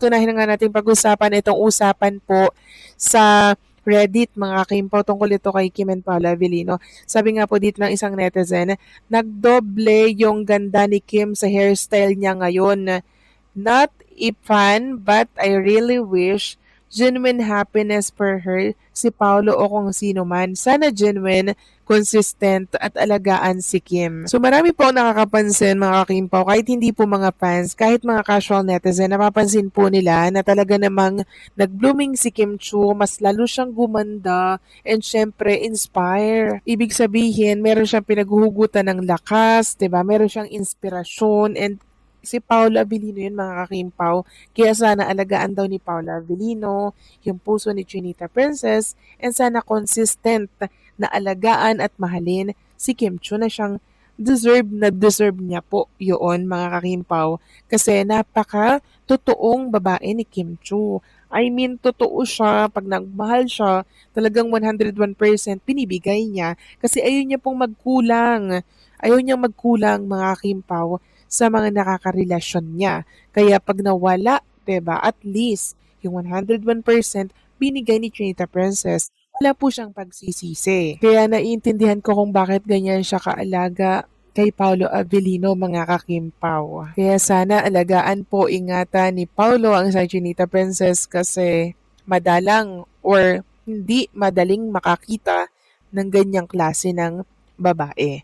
Tunahin na nga natin pag-usapan itong usapan po sa Reddit, mga Kimpaw, tungkol ito kay Kim and Paolo Avellino. Sabi nga po dito ng isang netizen, nagdoble yung ganda ni Kim sa hairstyle niya ngayon. Not a fan, but I really wish genuine happiness for her, si Paolo o kung sino man. Sana genuine, consistent at alagaan si Kim. So marami po nakakapansin, mga Kimpaw, kahit hindi po mga fans, kahit mga casual netizen, napapansin po nila na talaga namang nag-blooming si Kim Chiu, mas lalo siyang gumanda and syempre inspire. Ibig sabihin, meron siyang pinaghuhugutan ng lakas, 'di ba? Meron siyang inspirasyon, and si Paolo Avellino yun, mga Kimpaw. Kaya sana alagaan daw ni Paolo Avellino yung puso ni Chinita Princess, and sana consistent na alagaan at mahalin si Kim Chiu na siyang deserve niya po yun, mga Kimpaw. Kasi napaka totoong babae ni Kim Chiu. I mean, totoo siya. Pag nagmahal siya, talagang 101% binibigay niya. Kasi ayaw niya pong magkulang. Ayaw niyang magkulang, mga Kimpaw, sa mga nakakarelasyon niya. Kaya pag nawala, 'di ba, at least yung 101% binigay ni Trinita Princess, wala po siyang pagsisisi. Kaya naiintindihan ko kung bakit ganyan siya kaalaga kay Paolo Avellino, mga Kimpaw. Kaya sana alagaan po, ingatan ni Paolo ang sa Trinita Princess, kasi madalang or hindi madaling makakita ng ganyang klase ng babae.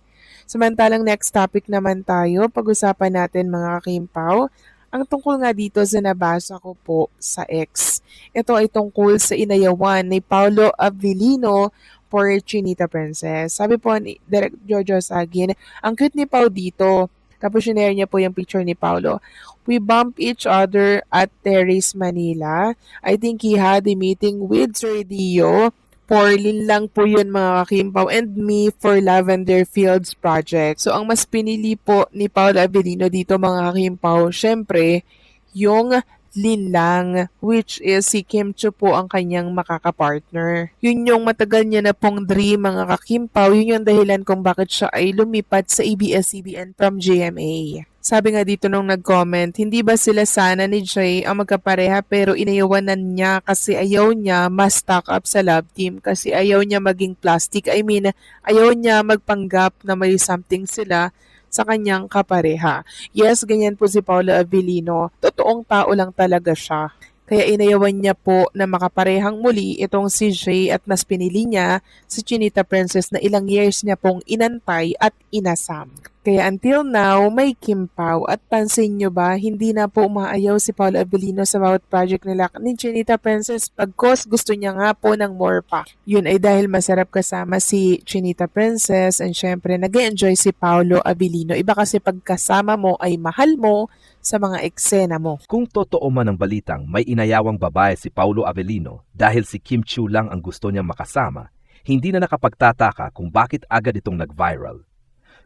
Samantalang next topic naman tayo, pag-usapan natin, mga Kimpaw, ang tungkol nga dito sa nabasa ko po sa X. Ito ay tungkol sa inayawan ni Paolo Avellino for Chinita Princess. Sabi po ni Direk Jojo Sagin, ang cute ni Pao dito. Tapos sinare niya po yung picture ni Paolo. We bump each other at Terrace Manila. I think he had a meeting with Sir Dio. Porlin lang po yun, mga Kimpaw, and me for Lavender Fields Project. So, ang mas pinili po ni Paolo Avellino dito, mga Kimpaw, syempre, yung linlang, which is si Kim Chiu po ang kanyang makakapartner. Yun yung matagal niya na pong dream, mga Kimpaw. Yun yung dahilan kung bakit siya ay lumipat sa ABS-CBN from GMA. Sabi nga dito nung nag-comment, hindi ba sila sana ni Jay ang magkapareha pero inayawanan niya kasi ayaw niya ma-stock up sa love team, kasi ayaw niya maging plastic. I mean, ayaw niya magpanggap na may something sila sa kanyang kapareha. Yes, ganyan po si Paolo Avellino. Totoong tao lang talaga siya. Kaya inayawan niya po na makaparehang muli itong si Jay, at mas pinili niya si Chinita Princess na ilang years niya pong inantay at inasam. Kaya until now, may Kimpaw. At pansin nyo ba, hindi na po umaayaw si Paolo Avellino sa bawat project nila ni Chinita Princess, pagkos gusto niya nga po ng more pa. Yun ay dahil masarap kasama si Chinita Princess, and syempre nag-enjoy si Paolo Avellino. Iba kasi pagkasama mo ay mahal mo sa mga eksena mo. Kung totoo man ang balitang may inayawang babae si Paolo Avellino dahil si Kim Chiu lang ang gusto niyang makasama, hindi na nakapagtataka kung bakit agad itong nag-viral.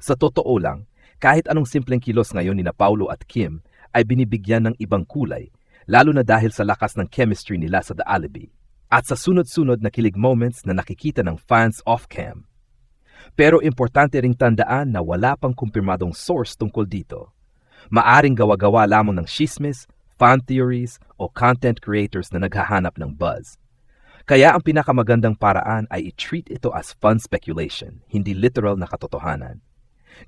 Sa totoo lang, kahit anong simpleng kilos ngayon ni na Paolo at Kim ay binibigyan ng ibang kulay, lalo na dahil sa lakas ng chemistry nila sa The Alibi at sa sunod-sunod na kilig moments na nakikita ng fans off-cam. Pero importante ring tandaan na wala pang kumpirmadong source tungkol dito. Maaring gawa-gawa lamang ng chismis, fan theories o content creators na naghahanap ng buzz. Kaya ang pinakamagandang paraan ay i-treat ito as fun speculation, hindi literal na katotohanan.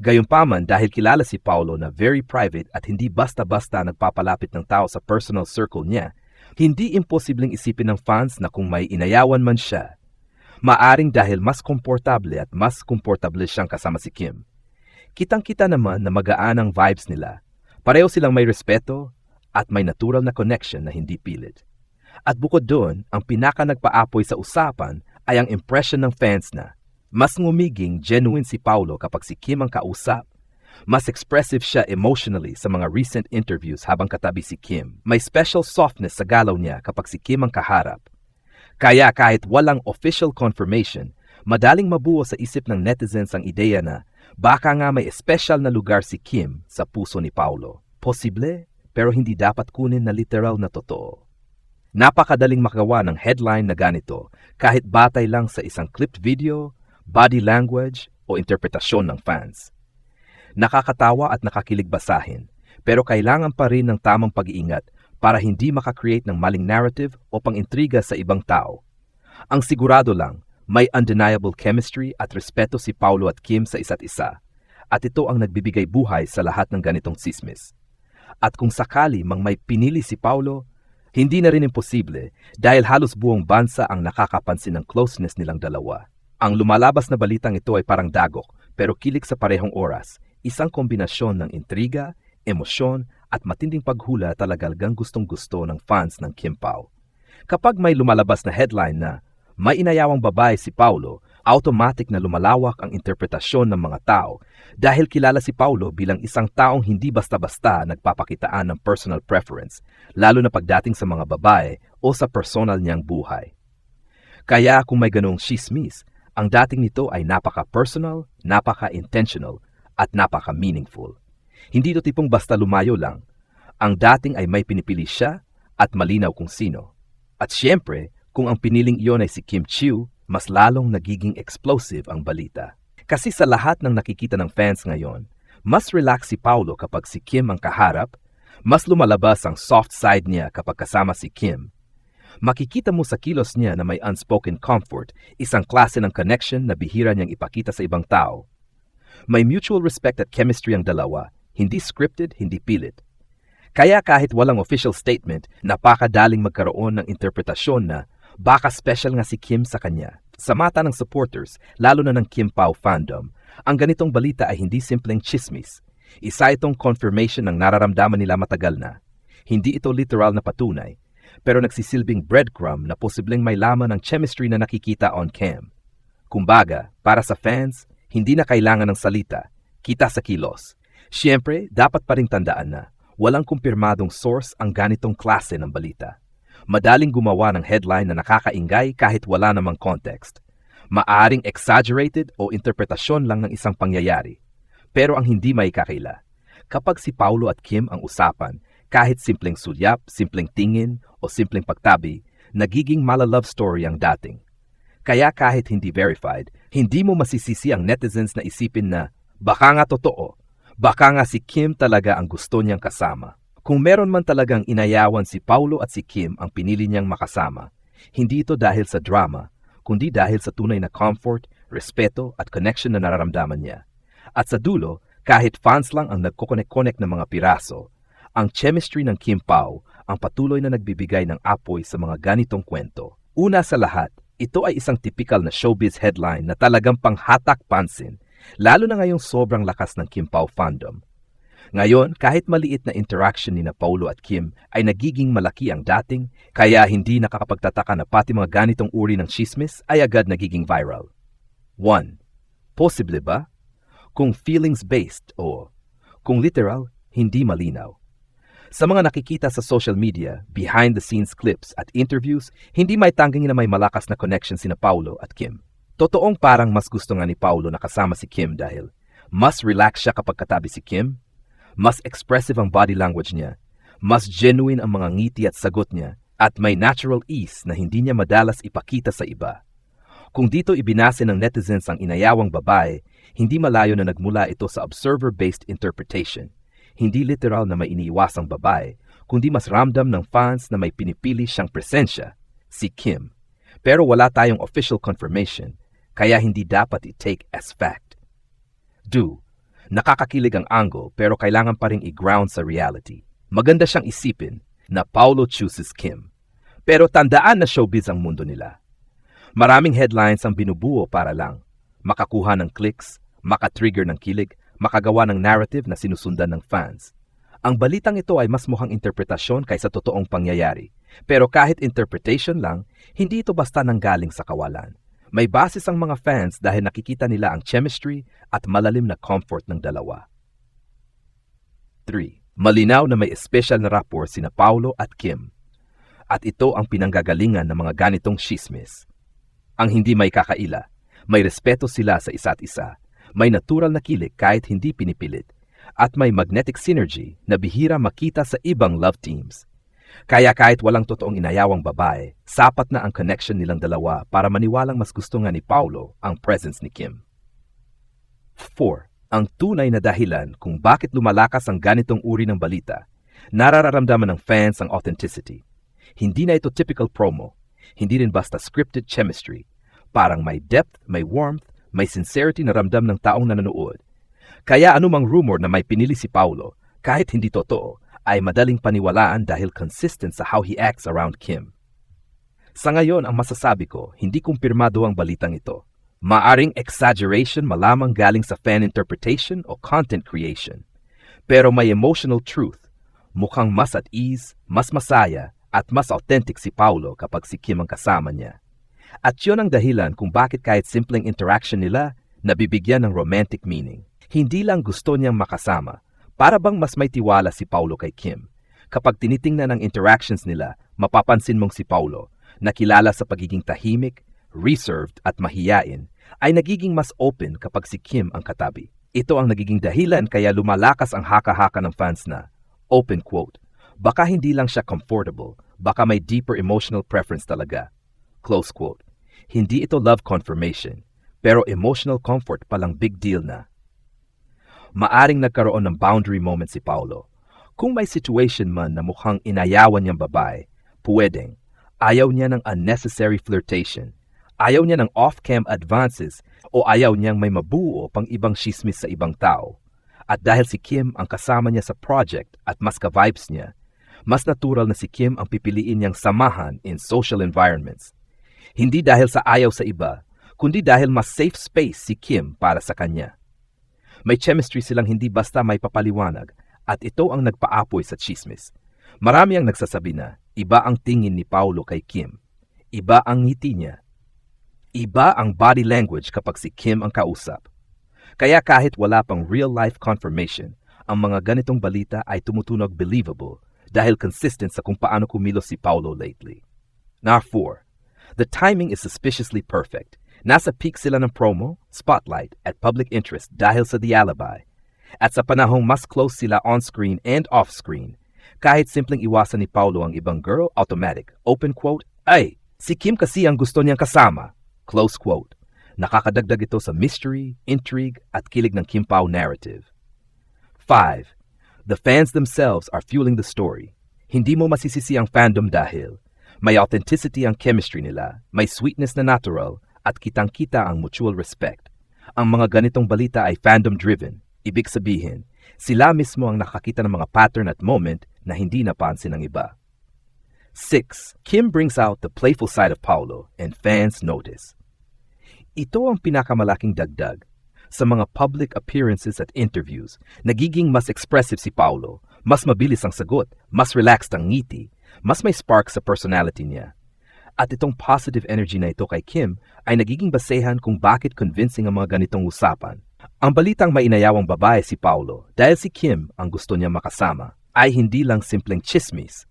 Gayunpaman, dahil kilala si Paolo na very private at hindi basta-basta nagpapalapit ng tao sa personal circle niya, hindi imposibleng isipin ng fans na kung may inayawan man siya, maaring dahil mas komportable at mas komportable siyang kasama si Kim. Kitang-kita naman na magaan ang vibes nila. Pareho silang may respeto at may natural na connection na hindi pilit. At bukod doon, ang pinaka nagpaapoy sa usapan ay ang impression ng fans na mas ngumiging genuine si Paolo kapag si Kim ang kausap. Mas expressive siya emotionally sa mga recent interviews habang katabi si Kim. May special softness sa galaw niya kapag si Kim ang kaharap. Kaya kahit walang official confirmation, madaling mabuo sa isip ng netizens ang ideya na baka nga may special na lugar si Kim sa puso ni Paolo. Posible, pero hindi dapat kunin na literal na totoo. Napakadaling magawa ng headline na ganito kahit batay lang sa isang clipped video, body language o interpretasyon ng fans. Nakakatawa at nakakilig basahin, pero kailangan pa rin ng tamang pag-iingat para hindi makakreate ng maling narrative o pang-intriga sa ibang tao. Ang sigurado lang, may undeniable chemistry at respeto si Paulo at Kim sa isa't isa, at ito ang nagbibigay buhay sa lahat ng ganitong sismis. At kung sakali mang may pinili si Paulo, hindi na rin imposible dahil halos buong bansa ang nakakapansin ng closeness nilang dalawa. Ang lumalabas na balitang ito ay parang dagok pero kilig sa parehong oras, isang kombinasyon ng intriga, emosyon at matinding paghula talagang gustong-gusto ng fans ng Kim Pao. Kapag may lumalabas na headline na may inayawang babae si Paulo, automatic na lumalawak ang interpretasyon ng mga tao dahil kilala si Paulo bilang isang taong hindi basta-basta nagpapakitaan ng personal preference, lalo na pagdating sa mga babae o sa personal niyang buhay. Kaya kung may ganong chismis, ang dating nito ay napaka-personal, napaka-intentional, at napaka-meaningful. Hindi ito tipong basta lumayo lang. Ang dating ay may pinipili siya at malinaw kung sino. At siyempre, kung ang piniling iyon ay si Kim Chiu, mas lalong nagiging explosive ang balita. Kasi sa lahat ng nakikita ng fans ngayon, mas relax si Paulo kapag si Kim ang kaharap, mas lumalabas ang soft side niya kapag kasama si Kim. Makikita mo sa kilos niya na may unspoken comfort, isang klase ng connection na bihira niyang ipakita sa ibang tao. May mutual respect at chemistry ang dalawa, hindi scripted, hindi pilit. Kaya kahit walang official statement, napakadaling magkaroon ng interpretasyon na baka special nga si Kim sa kanya. Sa mata ng supporters, lalo na ng Kim Pao fandom, ang ganitong balita ay hindi simpleng chismis. Isa itong confirmation ng nararamdaman nila matagal na. Hindi ito literal na patunay, pero nagsisilbing breadcrumb na posibleng may laman ng chemistry na nakikita on cam. Kumbaga, para sa fans, hindi na kailangan ng salita, kita sa kilos. Siyempre, dapat pa ring tandaan na walang kumpirmadong source ang ganitong klase ng balita. Madaling gumawa ng headline na nakakaingay kahit wala namang context. Maaring exaggerated o interpretasyon lang ng isang pangyayari. Pero ang hindi maikakaila, kapag si Paulo at Kim ang usapan, kahit simpleng sulyap, simpleng tingin o simpleng pagtabi, nagiging mala-love story ang dating. Kaya kahit hindi verified, hindi mo masisisi ang netizens na isipin na baka nga totoo, baka nga si Kim talaga ang gusto niyang kasama. Kung meron man talagang inayawan si Paulo at si Kim ang pinili niyang makasama, hindi ito dahil sa drama, kundi dahil sa tunay na comfort, respeto at connection na nararamdaman niya. At sa dulo, kahit fans lang ang nagkokonek-konek ng mga piraso, ang chemistry ng Kim Pao ang patuloy na nagbibigay ng apoy sa mga ganitong kwento. Una sa lahat, ito ay isang typical na showbiz headline na talagang panghatak pansin, lalo na ngayong sobrang lakas ng Kim Pao fandom. Ngayon, kahit maliit na interaction ni na Paulo at Kim ay nagiging malaki ang dating, kaya hindi nakakapagtataka na pati mga ganitong uri ng chismis ay agad nagiging viral. 1. Posible ba? Kung feelings-based o kung literal, hindi malinaw. Sa mga nakikita sa social media, behind-the-scenes clips at interviews, hindi may tangging na may malakas na connection sina Paulo at Kim. Totoong parang mas gusto nga ni Paulo na kasama si Kim dahil mas relax siya kapag katabi si Kim, mas expressive ang body language niya, mas genuine ang mga ngiti at sagot niya, at may natural ease na hindi niya madalas ipakita sa iba. Kung dito ibinase ng netizens ang inayawang babae, hindi malayo na nagmula ito sa observer-based interpretation. Hindi literal na may iniiwasang babae, kundi mas ramdam ng fans na may pinipili siyang presensya, si Kim. Pero wala tayong official confirmation, kaya hindi dapat i-take as fact. 2. Nakakakilig ang angle pero kailangan pa ring i-ground sa reality. Maganda siyang isipin na Paulo chooses Kim. Pero tandaan na showbiz ang mundo nila. Maraming headlines ang binubuo para lang makakuha ng clicks, makatrigger ng kilig, makagawa ng narrative na sinusundan ng fans. Ang balitang ito ay mas mukhang interpretasyon kaysa totoong pangyayari. Pero kahit interpretation lang, hindi ito basta nanggaling sa kawalan. May basis ang mga fans dahil nakikita nila ang chemistry at malalim na comfort ng dalawa. 3. Malinaw na may espesyal na rapport sina Paulo at Kim. At ito ang pinanggagalingan ng mga ganitong chismis. Ang hindi may kakaila, may respeto sila sa isa't isa, may natural na kilig kahit hindi pinipilit, at may magnetic synergy na bihira makita sa ibang love teams. Kaya kahit walang totoong inayawang babae, sapat na ang connection nilang dalawa para maniwalang mas gusto nga ni Paulo ang presence ni Kim. 4. Ang tunay na dahilan kung bakit lumalakas ang ganitong uri ng balita, nararamdaman ng fans ang authenticity. Hindi na ito typical promo, hindi rin basta scripted chemistry. Parang may depth, may warmth, may sincerity na ramdam ng taong nanonood. Kaya anumang rumor na may pinili si Paulo, kahit hindi totoo, ay madaling paniwalaan dahil consistent sa how he acts around Kim. Sa ngayon, ang masasabi ko, hindi kumpirmado ang balitang ito. Maaring exaggeration malamang galing sa fan interpretation o content creation. Pero may emotional truth. Mukhang mas at ease, mas masaya, at mas authentic si Paulo kapag si Kim ang kasama niya. At yun ang dahilan kung bakit kahit simpleng interaction nila, nabibigyan ng romantic meaning. Hindi lang gusto niyang makasama, para bang mas may tiwala si Paulo kay Kim. Kapag tinitingnan ang interactions nila, mapapansin mong si Paulo, na kilala sa pagiging tahimik, reserved at mahiyain, ay nagiging mas open kapag si Kim ang katabi. Ito ang nagiging dahilan kaya lumalakas ang haka-haka ng fans na, open quote, baka hindi lang siya comfortable, baka may deeper emotional preference talaga. Close quote. Hindi ito love confirmation, pero emotional comfort palang big deal na. Maaring nagkaroon ng boundary moment si Paulo. Kung may situation man na mukhang inayawan niyang babae, pwedeng. Ayaw niya ng unnecessary flirtation. Ayaw niya ng off-cam advances o ayaw niyang may mabuo pang ibang chismis sa ibang tao. At dahil si Kim ang kasama niya sa project at mas ka-vibes niya, mas natural na si Kim ang pipiliin niyang samahan in social environments. Hindi dahil sa ayaw sa iba, kundi dahil mas safe space si Kim para sa kanya. May chemistry silang hindi basta may papaliwanag at ito ang nagpaapoy sa chismis. Marami ang nagsasabi na iba ang tingin ni Paulo kay Kim. Iba ang ngiti niya. Iba ang body language kapag si Kim ang kausap. Kaya kahit wala pang real-life confirmation, ang mga ganitong balita ay tumutunog believable dahil consistent sa kung paano kumilos si Paulo lately. Number 4. The timing is suspiciously perfect. Nasa peak sila ng promo, spotlight, at public interest dahil sa The Alibi. At sa panahong mas close sila on-screen and off-screen, kahit simpleng iwasan ni Paulo ang ibang girl, automatic, open quote, ay, si Kim kasi ang gusto niyang kasama, close quote. Nakakadagdag ito sa mystery, intrigue, at kilig ng Kim Pao narrative. 5. The fans themselves are fueling the story. Hindi mo masisisi ang fandom dahil may authenticity ang chemistry nila, may sweetness na natural, at kitang-kita ang mutual respect. Ang mga ganitong balita ay fandom-driven. Ibig sabihin, sila mismo ang nakakita ng mga pattern at moment na hindi napansin ng iba. 6. Kim brings out the playful side of Paulo and fans notice. Ito ang pinakamalaking dagdag. Sa mga public appearances at interviews, nagiging mas expressive si Paulo, mas mabilis ang sagot, mas relaxed ang ngiti, mas may spark sa personality niya. At itong positive energy na ito kay Kim ay nagiging basehan kung bakit convincing ang mga ganitong usapan. Ang balitang may inayawang babae si Paulo dahil si Kim ang gusto niya makasama ay hindi lang simpleng chismis.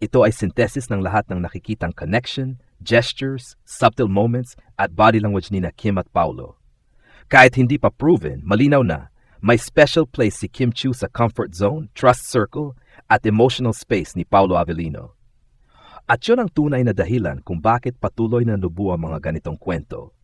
Ito ay synthesis ng lahat ng nakikitang connection, gestures, subtle moments at body language ni na Kim at Paulo. Kahit hindi pa proven, malinaw na may special place si Kim Chiu sa comfort zone, trust circle at emotional space ni Paulo Avellino. At yun ang tunay na dahilan kung bakit patuloy na nubuo ang mga ganitong kwento.